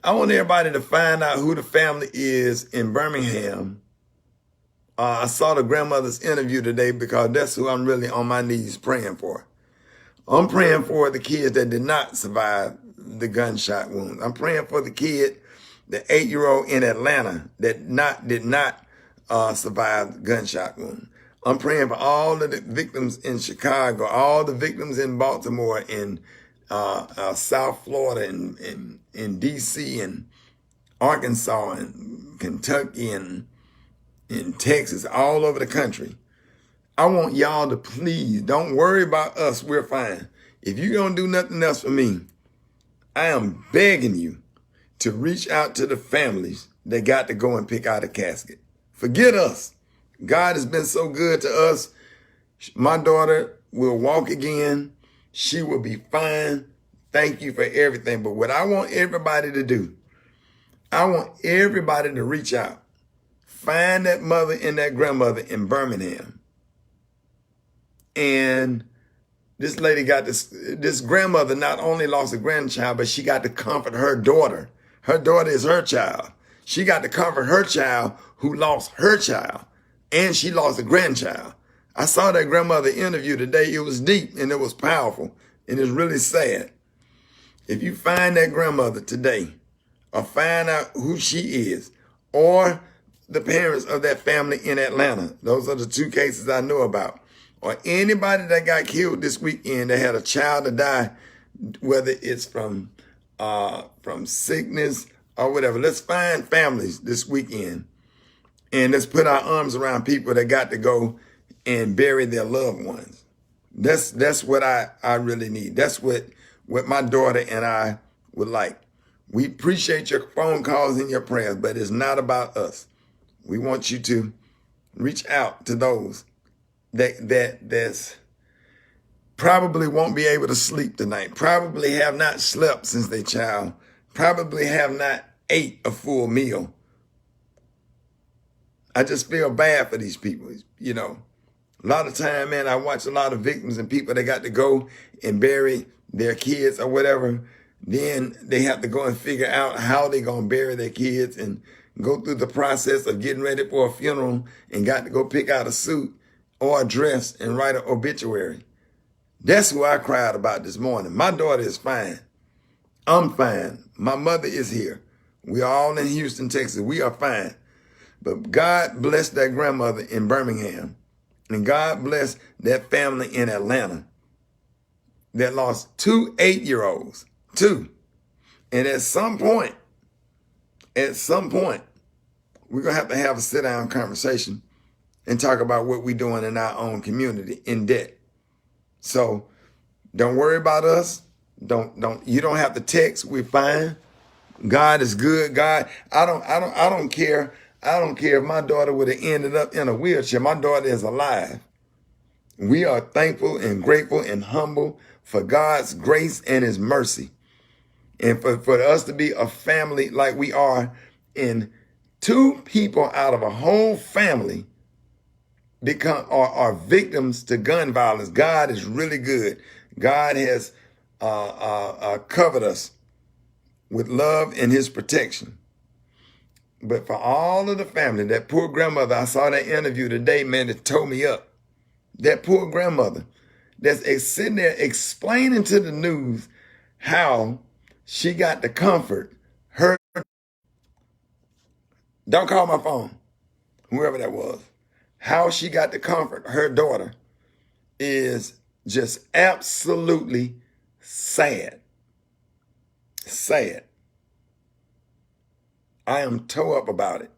I want everybody to find out who the family is in Birmingham. I saw the grandmother's interview today because that's who I'm really on my knees praying for. I'm praying for the kids that did not survive the gunshot wounds. I'm praying for the kid, the 8-year-old in Atlanta that did not survive the gunshot wound. I'm praying for all of the victims in Chicago, all the victims in Baltimore, in South Florida, in D.C., and Arkansas, and Kentucky, and in Texas, all over the country. I want y'all to please don't worry about us. We're fine. If you don't do nothing else for me, I am begging you to reach out to the families that got to go and pick out a casket. Forget us. God has been so good to us. My daughter will walk again. She will be fine. Thank you for everything. But what I want everybody to do, I want everybody to reach out. Find that mother and that grandmother in Birmingham. And this lady got this grandmother not only lost a grandchild, but she got to comfort her daughter. Her daughter is her child. She got to comfort her child who lost her child. And she lost a grandchild. I saw that grandmother interview today. It was deep and it was powerful. And it's really sad. If you find that grandmother today, or find out who she is, or the parents of that family in Atlanta, those are the two cases I know about, or anybody that got killed this weekend that had a child to die, whether it's from sickness or whatever. Let's find families this weekend and let's put our arms around people that got to go and bury their loved ones. That's what I really need. That's what my daughter and I would like. We appreciate your phone calls and your prayers, but it's not about us. We want you to reach out to those that's probably won't be able to sleep tonight, probably have not slept since they child, probably have not ate a full meal. I just feel bad for these people. You know, a lot of time, man, I watch a lot of victims and people that got to go and bury their kids or whatever. Then they have to go and figure out how they're going to bury their kids and go through the process of getting ready for a funeral and got to go pick out a suit or a dress and write an obituary. That's who I cried about this morning. My daughter is fine. I'm fine. My mother is here. We are all in Houston, Texas. We are fine. But God bless that grandmother in Birmingham. And God bless that family in Atlanta that lost 2 8-year-olds. 2. And at some point, we're going to have a sit-down conversation and talk about what we're doing in our own community in debt. So don't worry about us. You don't have to text. We're fine. God is good. God, I don't care. I don't care if my daughter would have ended up in a wheelchair. My daughter is alive. We are thankful and grateful and humble for God's grace and his mercy. And for us to be a family like we are, and 2 people out of a whole family are victims to gun violence. God is really good. God has covered us with love and his protection. But for all of the family, that poor grandmother, I saw that interview today, man, it tore me up. That poor grandmother that's sitting there explaining to the news how she got to comfort her. Don't call my phone, whoever that was. How she got to comfort her daughter is just absolutely sad. Sad. I am tore up about it.